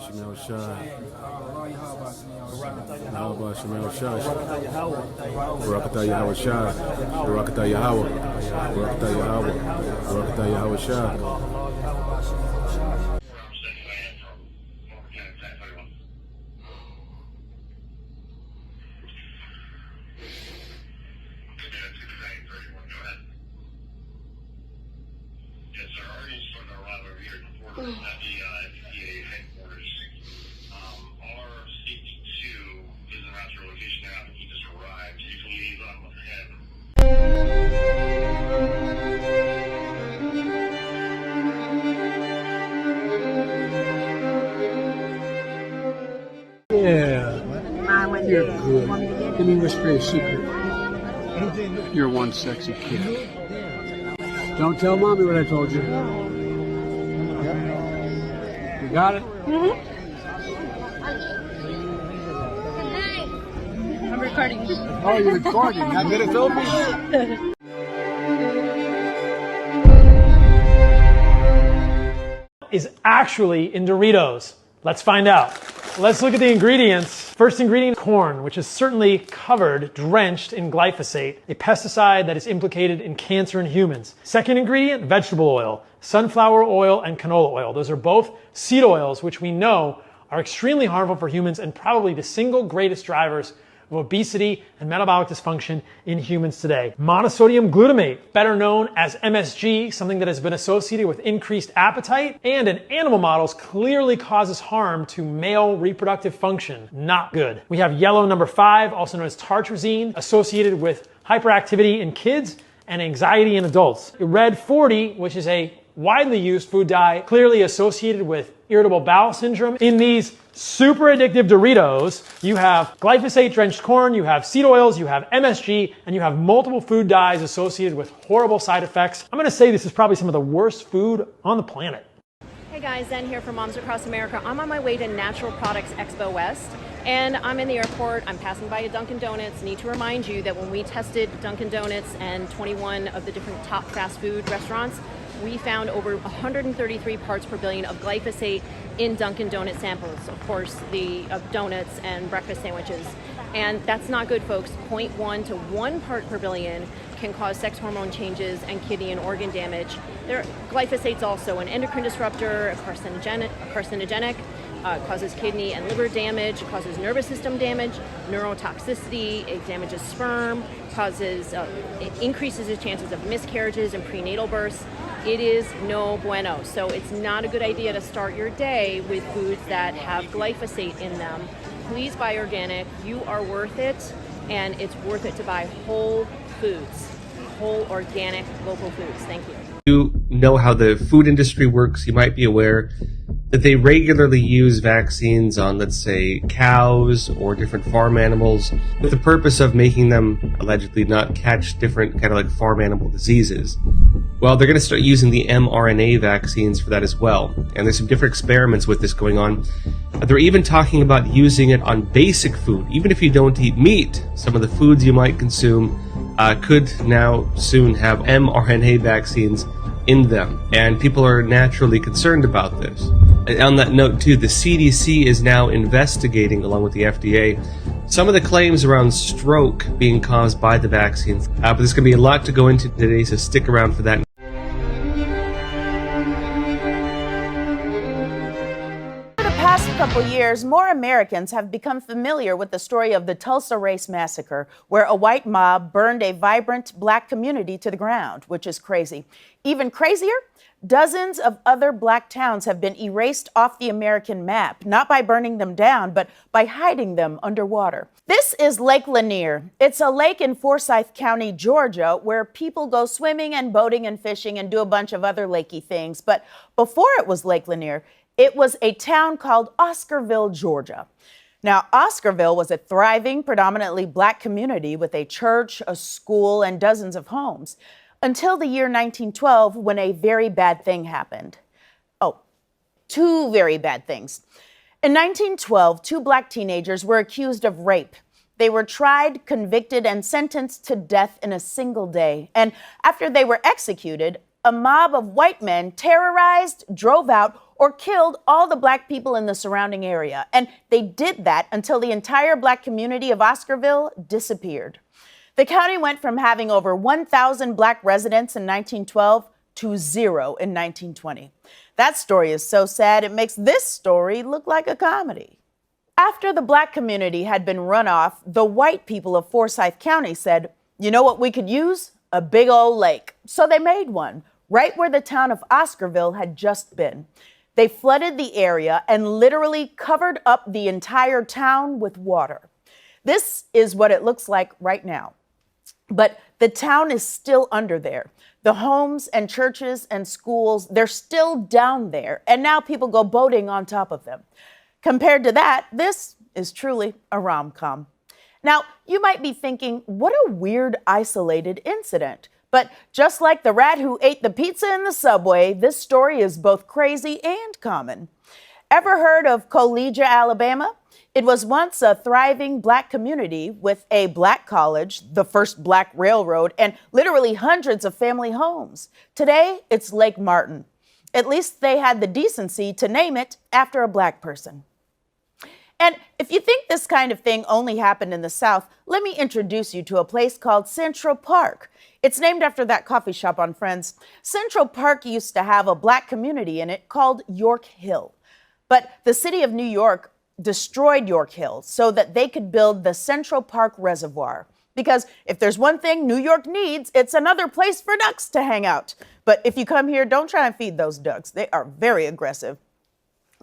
YAHAWASHI. Barakatah YAHAWASHI. Barakatah Yahawah. Barakatah Yahawah. Barakatah YAHAWASHI. At the EPA headquarters. Our safety 2 is around your location now. I think he just arrived. You can liaison with him. Yeah. You're good. Let me whisper a secret. You're one sexy kid. Don't tell mommy what I told you. You got it? Mm-hmm. I'm recording. Oh, you're recording. Not good at filming? Is actually in Doritos. Let's find out. Let's look at the ingredients. First ingredient, corn, which is certainly covered, drenched in glyphosate, a pesticide that is implicated in cancer in humans. Second ingredient, vegetable oil, sunflower oil and canola oil. Those are both seed oils, which we know are extremely harmful for humans and probably the single greatest drivers of obesity and metabolic dysfunction in humans today. Monosodium glutamate, better known as MSG, something that has been associated with increased appetite and in animal models clearly causes harm to male reproductive function. Not good. We have yellow number 5, also known as tartrazine, associated with hyperactivity in kids and anxiety in adults. Red 40, which is a widely used food dye, clearly associated with irritable bowel syndrome. In these super addictive Doritos, you have glyphosate-drenched corn, you have seed oils, you have MSG, and you have multiple food dyes associated with horrible side effects. I'm gonna say this is probably some of the worst food on the planet. Hey guys, Zen here from Moms Across America. I'm on my way to Natural Products Expo West, and I'm in the airport. I'm passing by a Dunkin' Donuts. Need to remind you that when we tested Dunkin' Donuts and 21 of the different top fast food restaurants, we found over 133 parts per billion of glyphosate in Dunkin' Donut samples. Of course, the donuts and breakfast sandwiches. And that's not good, folks. 0.1 to 1 part per billion can cause sex hormone changes and kidney and organ damage. Glyphosate's also an endocrine disruptor, a carcinogenic, causes kidney and liver damage, causes nervous system damage, neurotoxicity, it damages sperm, it increases the chances of miscarriages and prenatal births. It is no bueno. So it's not a good idea to start your day with foods that have glyphosate in them. Please buy organic. You are worth it, and it's worth it to buy whole foods, whole organic local foods. Thank you. You know how the food industry works. You might be aware that they regularly use vaccines on, let's say, cows or different farm animals with the purpose of making them allegedly not catch different kind of like farm animal diseases. Well, they're going to start using the mRNA vaccines for that as well. And there's some different experiments with this going on. They're even talking about using it on basic food. Even if you don't eat meat, some of the foods you might consume could now soon have mRNA vaccines in them. And people are naturally concerned about this. And on that note too, the CDC is now investigating, along with the FDA, some of the claims around stroke being caused by the vaccines. But there's going to be a lot to go into today, so stick around for that. Past couple years, more Americans have become familiar with the story of the Tulsa Race Massacre, where a white mob burned a vibrant black community to the ground, which is crazy. Even crazier, dozens of other black towns have been erased off the American map, not by burning them down, but by hiding them underwater. This is Lake Lanier. It's a lake in Forsyth County, Georgia, where people go swimming and boating and fishing and do a bunch of other lakey things. But before it was Lake Lanier, it was a town called Oscarville, Georgia. Now, Oscarville was a thriving, predominantly black community with a church, a school, and dozens of homes, until the year 1912, when a very bad thing happened. Oh, two very bad things. In 1912, 2 black teenagers were accused of rape. They were tried, convicted, and sentenced to death in a single day. And after they were executed, a mob of white men terrorized, drove out, or killed all the black people in the surrounding area. And they did that until the entire black community of Oscarville disappeared. The county went from having over 1,000 black residents in 1912 to 0 in 1920. That story is so sad it makes this story look like a comedy. After the black community had been run off, the white people of Forsyth County said, "You know what we could use? A big old lake." So they made one, right where the town of Oscarville had just been. They flooded the area and literally covered up the entire town with water. This is what it looks like right now. But the town is still under there. The homes and churches and schools, they're still down there. And now people go boating on top of them. Compared to that, this is truly a rom-com. Now, you might be thinking, what a weird, isolated incident. But just like the rat who ate the pizza in the subway, this story is both crazy and common. Ever heard of Collegia, Alabama? It was once a thriving black community with a black college, the first black railroad, and literally hundreds of family homes. Today, it's Lake Martin. At least they had the decency to name it after a black person. And if you think this kind of thing only happened in the South, let me introduce you to a place called Central Park. It's named after that coffee shop on Friends. Central Park used to have a black community in it called York Hill. But the city of New York destroyed York Hill so that they could build the Central Park Reservoir. Because if there's one thing New York needs, it's another place for ducks to hang out. But if you come here, don't try and feed those ducks. They are very aggressive.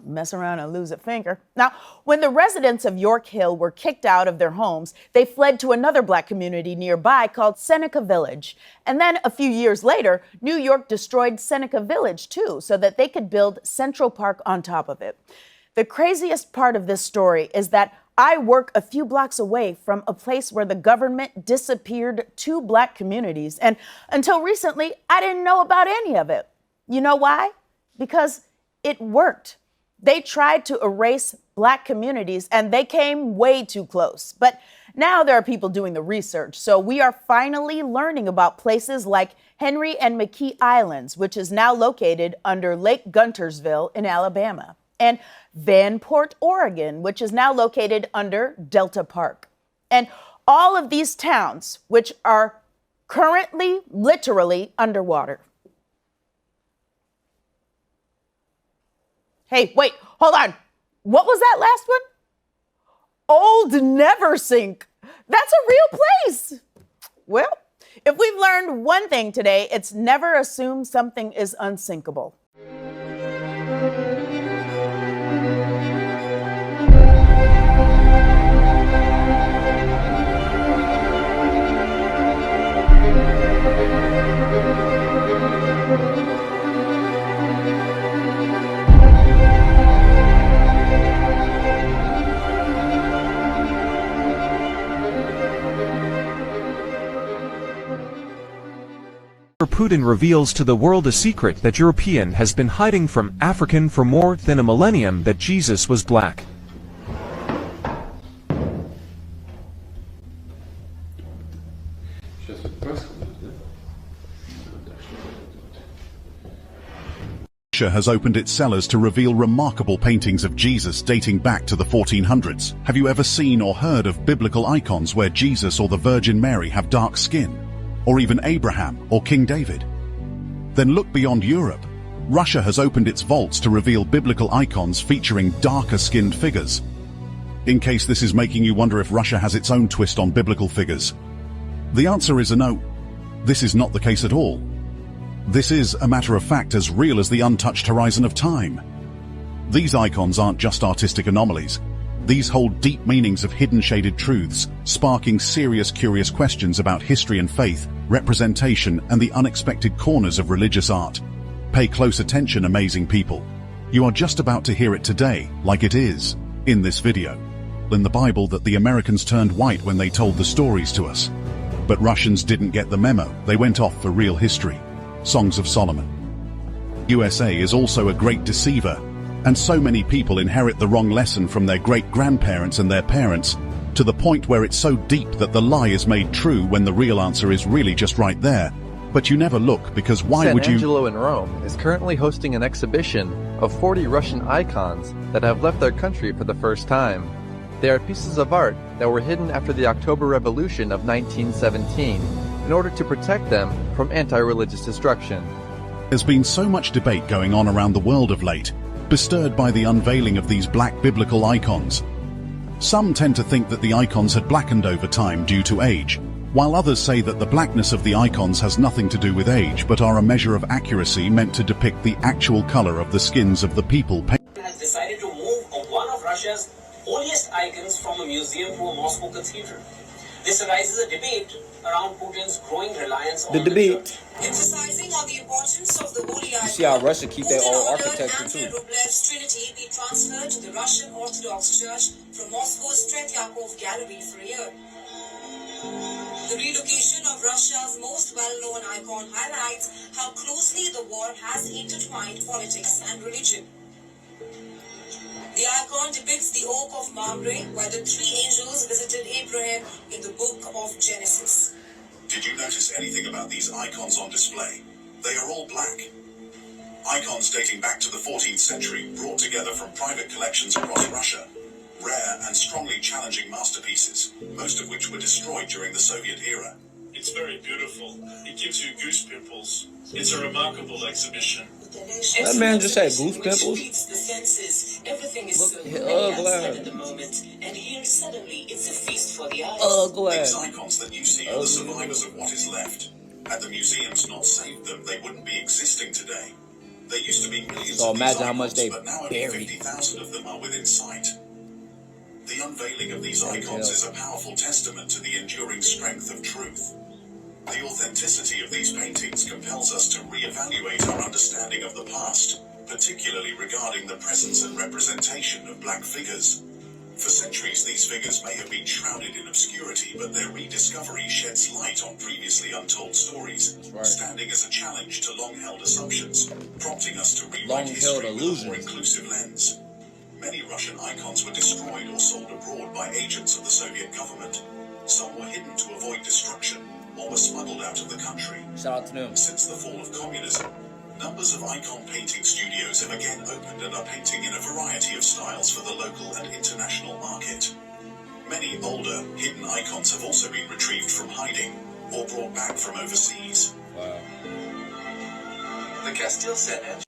Mess around and lose a finger. Now, when the residents of York Hill were kicked out of their homes, they fled to another black community nearby called Seneca Village. And then a few years later, New York destroyed Seneca Village too, so that they could build Central Park on top of it. The craziest part of this story is that I work a few blocks away from a place where the government disappeared 2 black communities. And until recently, I didn't know about any of it. You know why? Because it worked. They tried to erase black communities and they came way too close. But now there are people doing the research. So we are finally learning about places like Henry and McKee Islands, which is now located under Lake Guntersville in Alabama, and Vanport, Oregon, which is now located under Delta Park. And all of these towns, which are currently literally underwater. Hey, wait, hold on. What was that last one? Old Neversink. That's a real place. Well, if we've learned one thing today, it's never assume something is unsinkable. Putin reveals to the world a secret that European has been hiding from African for more than a millennium, that Jesus was black. Russia has opened its cellars to reveal remarkable paintings of Jesus dating back to the 1400s. Have you ever seen or heard of biblical icons where Jesus or the Virgin Mary have dark skin? Or even Abraham or King David? Then look beyond Europe. Russia has opened its vaults to reveal biblical icons featuring darker-skinned figures. In case this is making you wonder if Russia has its own twist on biblical figures, the answer is a no. This is not the case at all. This is, a matter of fact, as real as the untouched horizon of time. These icons aren't just artistic anomalies. These hold deep meanings of hidden shaded truths, sparking serious, curious questions about history and faith, representation, and the unexpected corners of religious art. Pay close attention, amazing people. You are just about to hear it today, like it is, in this video. In the Bible that the Americans turned white when they told the stories to us. But Russians didn't get the memo. They went off for real history. Songs of Solomon. USA is also a great deceiver, and so many people inherit the wrong lesson from their great-grandparents and their parents, to the point where it's so deep that the lie is made true when the real answer is really just right there. But you never look, because why San would you? Angelo in Rome is currently hosting an exhibition of 40 Russian icons that have left their country for the first time. They are pieces of art that were hidden after the October Revolution of 1917 in order to protect them from anti-religious destruction. There's been so much debate going on around the world of late, bestirred by the unveiling of these black biblical icons. Some tend to think that the icons had blackened over time due to age, while others say that the blackness of the icons has nothing to do with age but are a measure of accuracy meant to depict the actual color of the skins of the people. Has decided to move one of Russia's holiest icons from a museum to a Moscow cathedral. This arises a debate around Putin's growing reliance on the church. Emphasizing on the importance of the holy icon, you see how Russia keep their old architecture too. Rublev's Trinity be transferred to the Russian Orthodox Church from Moscow's Tretyakov Gallery for a year. The relocation of Russia's most well-known icon highlights how closely the war has intertwined politics and religion. The icon depicts the oak of Mamre, where the three angels visited Abraham in the book of Genesis. Did you notice anything about these icons on display? They are all black. Icons dating back to the 14th century, brought together from private collections across Russia. Rare and strongly challenging masterpieces, most of which were destroyed during the Soviet era. It's very beautiful. It gives you goose pimples. It's a remarkable exhibition. That man just had goose pimples. The senses, everything is so glad at the moment, and here suddenly it's a feast for the eyes. These icons that you see are the survivors of what is left. Had the museums not saved them, they wouldn't be existing today. There used to be millions So of these imagine how icons, much they but now only buried. 50,000 of them are within sight. The unveiling of these icons is a powerful testament to the enduring strength of truth. The authenticity of these paintings compels us to re-evaluate our understanding of the past, particularly regarding the presence and representation of black figures. For centuries, these figures may have been shrouded in obscurity, but their rediscovery sheds light on previously untold stories, standing as a challenge to long-held assumptions, prompting us to rewrite history with a more inclusive lens. Many Russian icons were destroyed or sold abroad by agents of the Soviet government. Some were hidden to avoid destruction, or were smuggled out of the country. Shout out to them. Since the fall of communism, numbers of icon painting studios have again opened and are painting in a variety of styles for the local and international market. Many older, hidden icons have also been retrieved from hiding or brought back from overseas. Wow. The Castile Senate.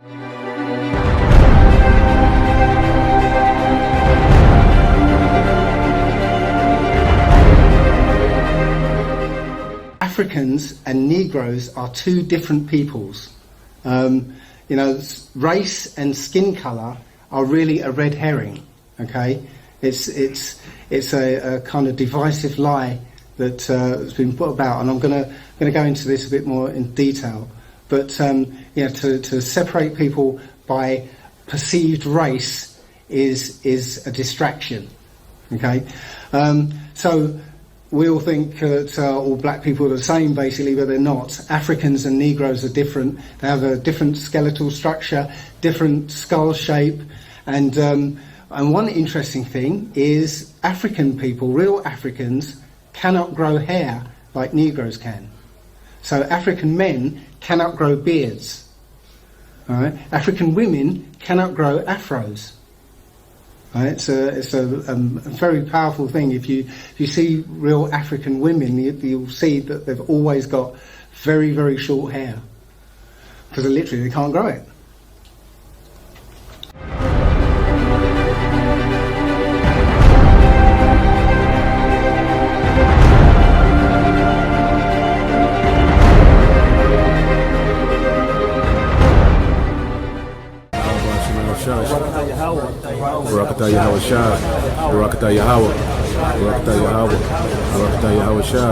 Africans and Negroes are two different peoples. You know, race and skin color are really a red herring. Okay, it's a kind of divisive lie that has been put about, and I'm going to go into this a bit more in detail. But you know, to separate people by perceived race is a distraction. Okay, so we all think that all black people are the same, basically, but they're not. Africans and Negroes are different. They have a different skeletal structure, different skull shape, and one interesting thing is African people, real Africans, cannot grow hair like Negroes can. So African men cannot grow beards. All right? African women cannot grow afros. Right? It's a very powerful thing. If you see real African women, you'll see that they've always got very, very short hair, because literally they can't grow it. Barakatah YAHAWASHI, Barakatah YAHAWAH, Barakatah YAHAWAH, Barakatah YAHAWASHI.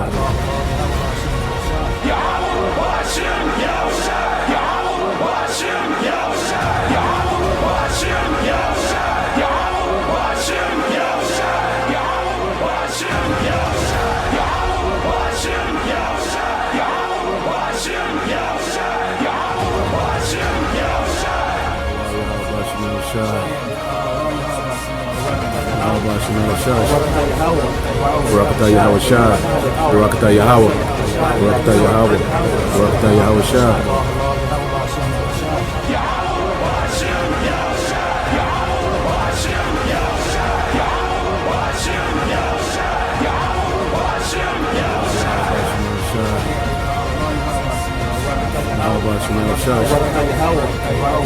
YAHAWASHI, Barakatah YAHAWASHI, Barakatah YAHAWAH, Barakatah YAHAWAH, Barakatah YAHAWASHI.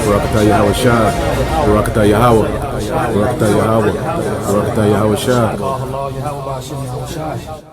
Barakatah YAHAWASHI, Barakatah YAHAWAH, Barakatah YAHAWAH, Barakatah YAHAWASHI.